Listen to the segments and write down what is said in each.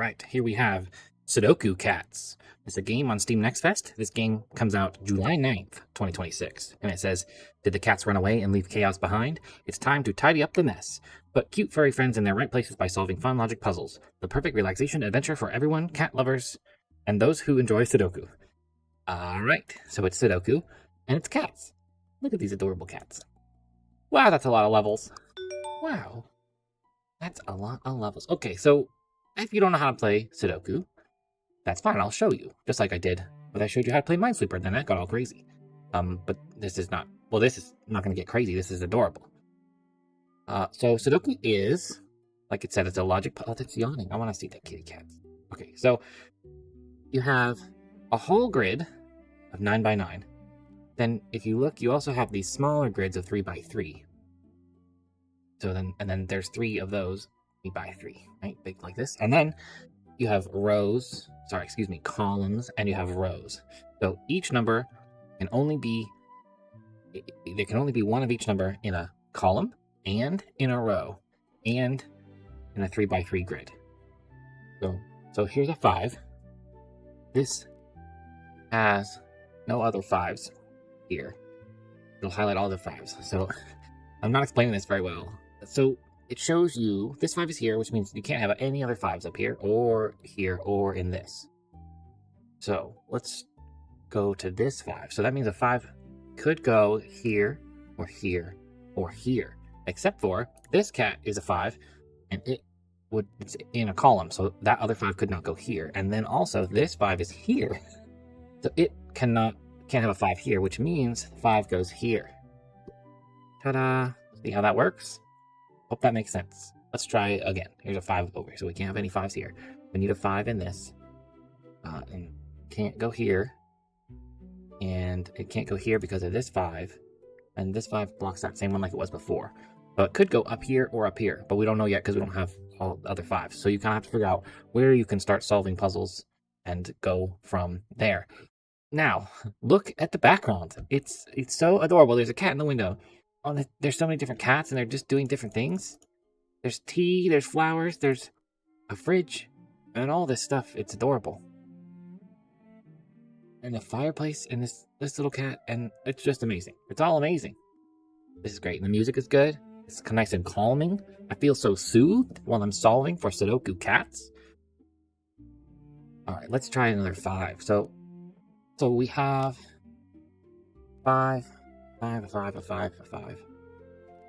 right, here we have Sudoku Cats. It's a game on Steam Next Fest. This game comes out July 9th, 2026. And it says, did the cats run away and leave chaos behind? It's time to tidy up the mess. Put cute furry friends in their right places by solving fun logic puzzles. The perfect relaxation adventure for everyone, cat lovers, and those who enjoy Sudoku. Alright, so it's Sudoku, and it's cats. Look at these adorable cats. Wow, that's a lot of levels. Wow. That's a lot of levels. Okay, so if you don't know how to play Sudoku, that's fine. I'll show you, just like I did when I showed you how to play Minesweeper. Then that got all crazy. But this is not. Well, this is not going to get crazy. This is adorable. So Sudoku is, like it said, it's a logic. Oh, it's yawning. I want to see that kitty cat. Okay, so you have a whole grid of 9 by 9. Then, if you look, you also have these smaller grids of 3 by 3. So then there's 3 of those 3 by 3, right? Big like this. And then you have rows, columns, and you have rows. So each number can only be, there can only be one of each number in a column and in a row and in a 3 by 3 grid. So here's a 5. This has no other 5s here. It'll highlight all the 5s. So I'm not explaining this very well. So it shows you this 5 is here, which means you can't have any other 5s up here or in this. So let's go to this 5. So that means a 5 could go here or here or here, except for this cat is a 5 and it's in a column. So that other 5 could not go here. And then also this 5 is here. So it can't have a 5 here, which means 5 goes here. Ta-da! See how that works? Hope that makes sense. Let's try again. Here's a 5 over here, so we can't have any 5s here. We need a 5 in this. And can't go here. And it can't go here because of this 5. And this 5 blocks that same one like it was before. So it could go up here or up here, but we don't know yet because we don't have all the other 5s. So you kind of have to figure out where you can start solving puzzles and go from there. Now, look at the background. It's so adorable. There's a cat in the window. There's so many different cats, and they're just doing different things. There's tea, there's flowers, there's a fridge, and all this stuff. It's adorable. And the fireplace, and this little cat, and it's just amazing. It's all amazing. This is great. And the music is good. It's nice and calming. I feel so soothed while I'm solving for Sudoku cats. All right, let's try another 5. So we have 5, a 5, a 5, a 5.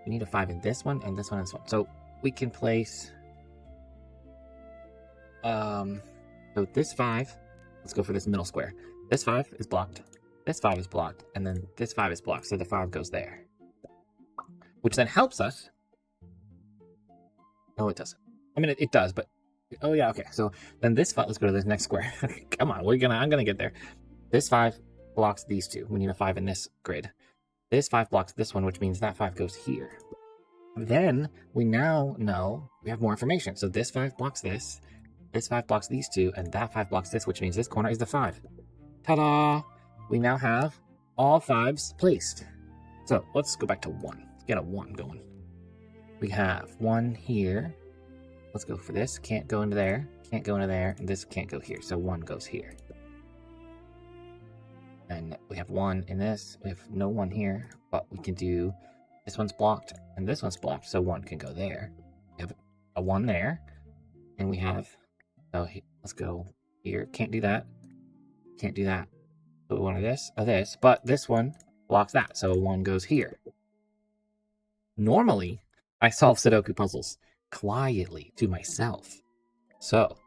We need a 5 in this one, and this one, and this one. So we can place, so this 5, let's go for this middle square. This 5 is blocked, this 5 is blocked, and then this 5 is blocked, so the 5 goes there. Which then helps us. No, it doesn't. I mean, it does, but, oh yeah, okay. So then this 5, let's go to this next square. Come on, I'm gonna get there. This 5 blocks these 2. We need a 5 in this grid. This 5 blocks this one, which means that 5 goes here. Then we now know we have more information. So this 5 blocks this 5 blocks these 2, and that 5 blocks this, which means this corner is the 5. Ta-da! We now have all 5s placed. So let's go back to 1. Let's get a 1 going. We have 1 here. Let's go for this. Can't go into there. Can't go into there. And this can't go here. So 1 goes here. And we have 1 in this. We have no 1 here, but we can do this one's blocked and this one's blocked, so 1 can go there. We have a 1 there, and we have, let's go here. Can't do that. Can't do that. So we want this, but this one blocks that, so 1 goes here. Normally, I solve Sudoku puzzles quietly to myself. So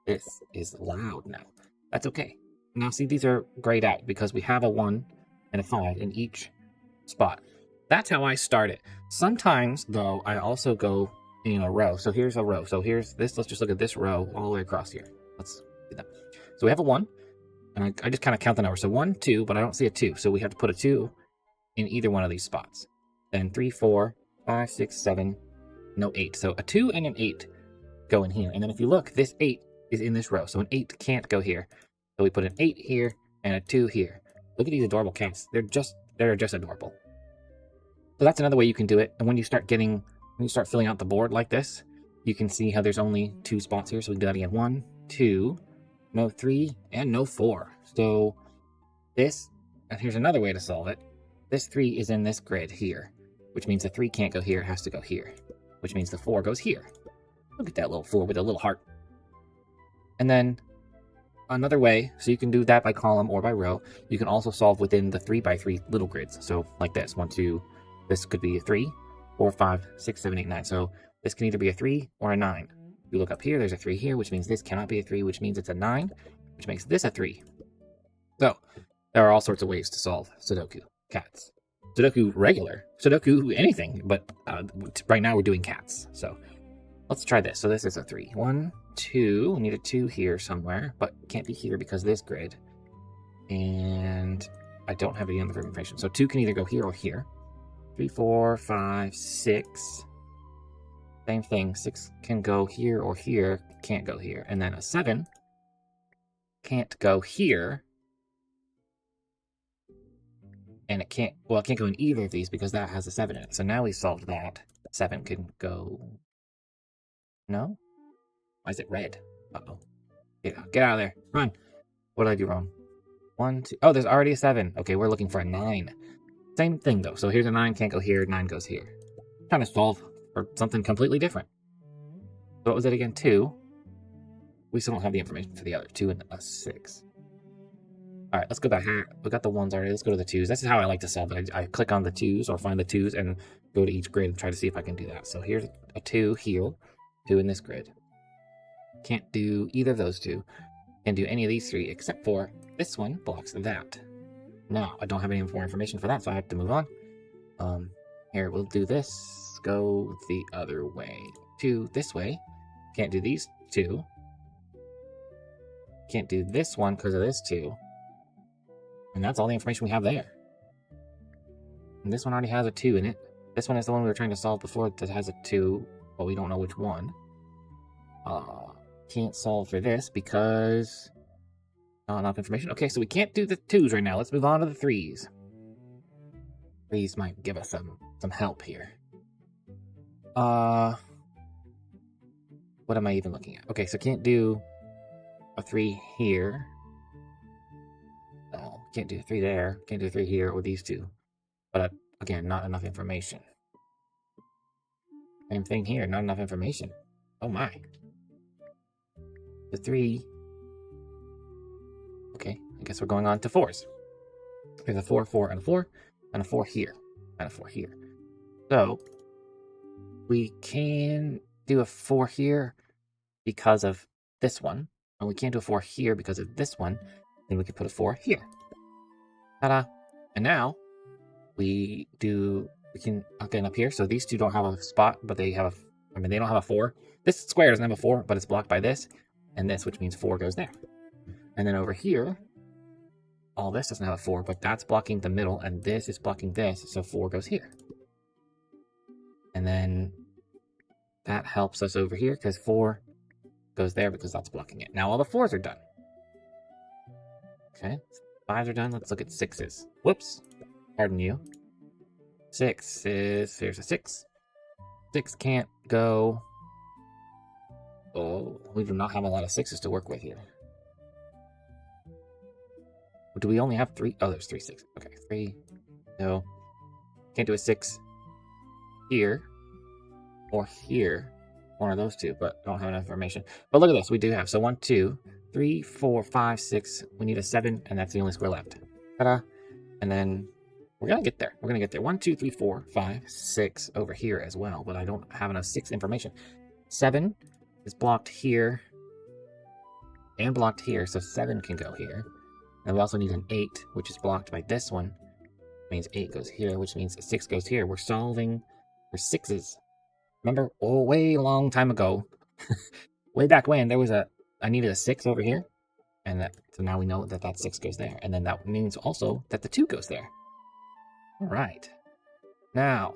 this is loud now. That's okay. Now see, these are grayed out because we have a 1 and a 5 in each spot. That's how I start it. Sometimes, though, I also go in a row. So here's a row. So here's this. Let's just look at this row all the way across here. Let's do that. So we have a 1, and I just kind of count the numbers. So 1, 2, but I don't see a 2. So we have to put a 2 in either one of these spots. Then 3, 4, 5, 6, 7, no 8. So a 2 and an 8 go in here. And then if you look, this 8 is in this row. So an 8 can't go here. So we put an 8 here and a 2 here. Look at these adorable cats. They're just adorable. So that's another way you can do it. And when you start filling out the board like this, you can see how there's only 2 spots here. So we can do that again. 1, 2, no 3, and no 4. So this, and here's another way to solve it. This 3 is in this grid here, which means the 3 can't go here, it has to go here, which means the 4 goes here. Look at that little 4 with a little heart. And then another way, so you can do that by column or by row, you can also solve within the 3 by 3 little grids. So like this, 1, 2, this could be a 3, 4, 5, 6, 7, 8, 9. So this can either be a 3 or a 9. You look up here, there's a 3 here, which means this cannot be a 3, which means it's a 9, which makes this a 3. So there are all sorts of ways to solve Sudoku cats. Sudoku regular, Sudoku anything, but right now we're doing cats. So let's try this. So this is a 3. 1, 2, we need a 2 here somewhere, but can't be here because this grid. And I don't have any other information. So 2 can either go here or here. 3, 4, 5, 6. Same thing. 6 can go here or here, can't go here. And then a 7 can't go here. And it can't go in either of these because that has a 7 in it. So now we solved that. 7 can go. No? Why is it red? Uh-oh. Get out of there. Run. What did I do wrong? 1, 2. Oh, there's already a 7. Okay, we're looking for a 9. Same thing, though. So here's a 9, can't go here. 9 goes here. I'm trying to solve for something completely different. So what was it again? 2. We still don't have the information for the other. 2 and a 6. All right, let's go back here. We got the 1s already. Let's go to the 2s. This is how I like to solve it. I click on the 2s or find the 2s and go to each grid and try to see if I can do that. So here's a 2 here. 2 in this grid. Can't do either of those 2. Can't do any of these 3 except for this one blocks that. Now, I don't have any more information for that, so I have to move on. Here, we'll do this. Go the other way. 2 this way. Can't do these 2. Can't do this one because of this 2. And that's all the information we have there. And this one already has a 2 in it. This one is the one we were trying to solve before that has a 2, but we don't know which one. Can't solve for this because not enough information. Okay, so we can't do the 2s right now. Let's move on to the 3s. 3s might give us some help here. What am I even looking at? Okay, so can't do a 3 here. No, can't do a 3 there. Can't do a 3 here or these 2. But again, not enough information. Same thing here, not enough information. Oh my. The 3. Okay, I guess we're going on to 4s. There's a 4, 4, and a 4, and a 4 here, and a 4 here. So we can do a 4 here because of this one, and we can't do a 4 here because of this one. Then we can put a 4 here. Ta-da! And now we can again up here. So these 2 don't have a spot, but they have they don't have a 4. This square doesn't have a 4, but it's blocked by this and this, which means 4 goes there. And then over here, all this doesn't have a 4, but that's blocking the middle, and this is blocking this, so 4 goes here. And then that helps us over here because 4 goes there because that's blocking it. Now all the 4s are done. Okay, 5s are done. Let's look at 6s. Whoops. Pardon you. 6 is, here's a 6. 6 can't go. Oh, we do not have a lot of 6s to work with here. Do we only have 3? Oh, there's 3 6s. Okay, 3. No. Can't do a 6 here or here. One of those 2, but don't have enough information. But look at this. We do have. So 1, 2, 3, 4, 5, 6. We need a 7, and that's the only square left. Ta-da. And then we're going to get there. We're going to get there. 1, 2, 3, 4, 5, 6 over here as well, but I don't have enough 6 information. 7 is blocked here and blocked here, so 7 can go here. And we also need an 8, which is blocked by this one. It means 8 goes here, which means 6 goes here. We're solving for 6s. Remember, oh, way a long time ago, way back when, I needed a 6 over here. And so now we know that 6 goes there. And then that means also that the 2 goes there. All right. Now,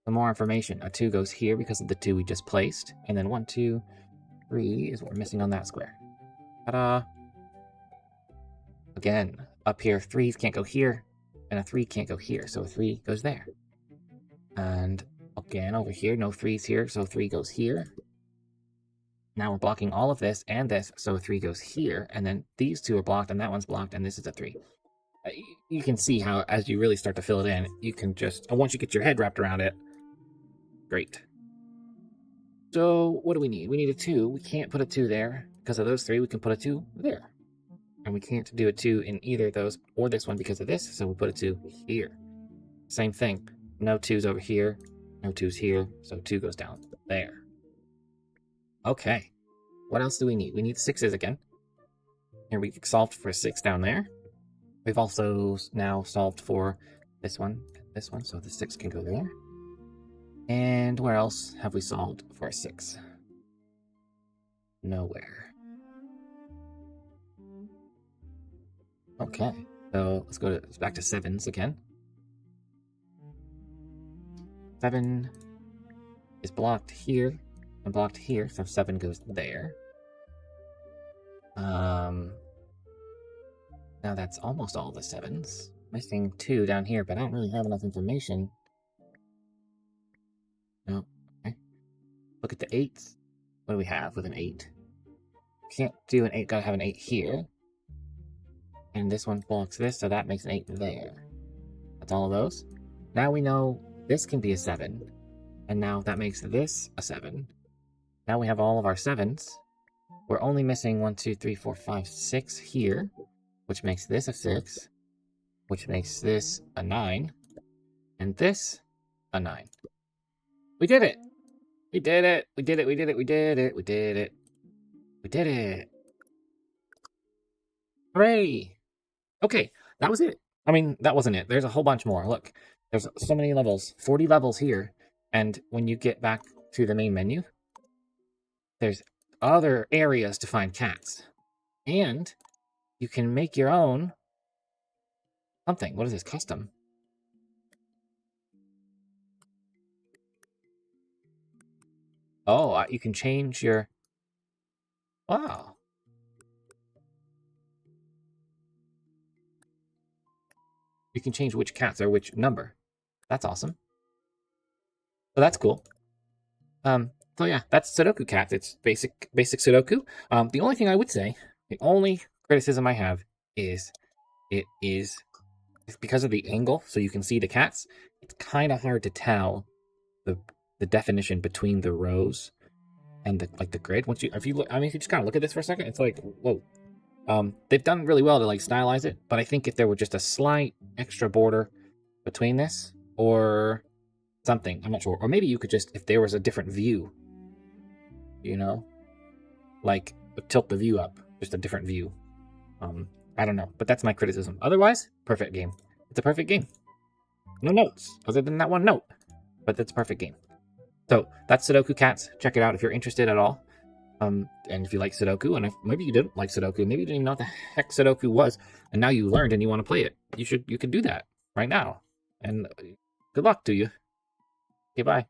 some more information. A 2 goes here because of the 2 we just placed. And then 1, 2, 3 is what we're missing on that square. Ta-da! Again, up here, 3s can't go here, and a 3 can't go here, so a 3 goes there. And again, over here, no 3s here, so 3 goes here. Now we're blocking all of this and this, so 3 goes here, and then these 2 are blocked, and that one's blocked, and this is a 3. You can see how, as you really start to fill it in, you can just, once you get your head wrapped around it, great. So what do we need? We need a 2. We can't put a 2 there. Because of those 3, we can put a 2 there. And we can't do a 2 in either of those or this one because of this, so we put a 2 here. Same thing. No 2s over here, no 2s here, so 2 goes down there. Okay. What else do we need? We need 6s again. Here we solved for 6 down there. We've also now solved for this one, so the 6 can go there. And where else have we solved for a 6? Nowhere. Okay, so let's go back to 7s again. 7 is blocked here and blocked here, so 7 goes there. Now that's almost all the 7s. Missing 2 down here, but I don't really have enough information. No. Okay. Look at the 8s. What do we have with an 8? Can't do an 8, gotta have an 8 here. And this one blocks this, so that makes an 8 there. That's all of those. Now we know this can be a 7. And now that makes this a 7. Now we have all of our 7s. We're only missing 1, 2, 3, 4, 5, 6 here, which makes this a 6, which makes this a 9, and this a 9. We did it! We did it! We did it! We did it! We did it! We did it! We did it! Hooray! Okay, that was it. I mean, that wasn't it. There's a whole bunch more. Look, there's so many levels. 40 levels here. And when you get back to the main menu, there's other areas to find cats. And you can make your own something. What is this? Custom. Oh, you can change your... Wow. You can change which cats or which number. That's awesome. So that's cool. So yeah, that's Sudoku Cats. It's basic Sudoku. The only thing I would say, the only criticism I have is it's because of the angle, so you can see the cats. It's kind of hard to tell the definition between the rows and the grid. If you just kind of look at this for a second, it's like, whoa. They've done really well to like stylize it, but I think if there were just a slight extra border between this or something, I'm not sure. Or maybe you could just, if there was a different view, you know, like tilt the view up, just a different view. I don't know, but that's my criticism. Otherwise, perfect game. It's a perfect game. No notes, other than that one note, but that's a perfect game. So that's Sudoku Cats. Check it out if you're interested at all. And if you like Sudoku, and if maybe you didn't like Sudoku, maybe you didn't even know what the heck Sudoku was, and now you learned and you want to play it, you could do that right now. And good luck to you. Okay, bye.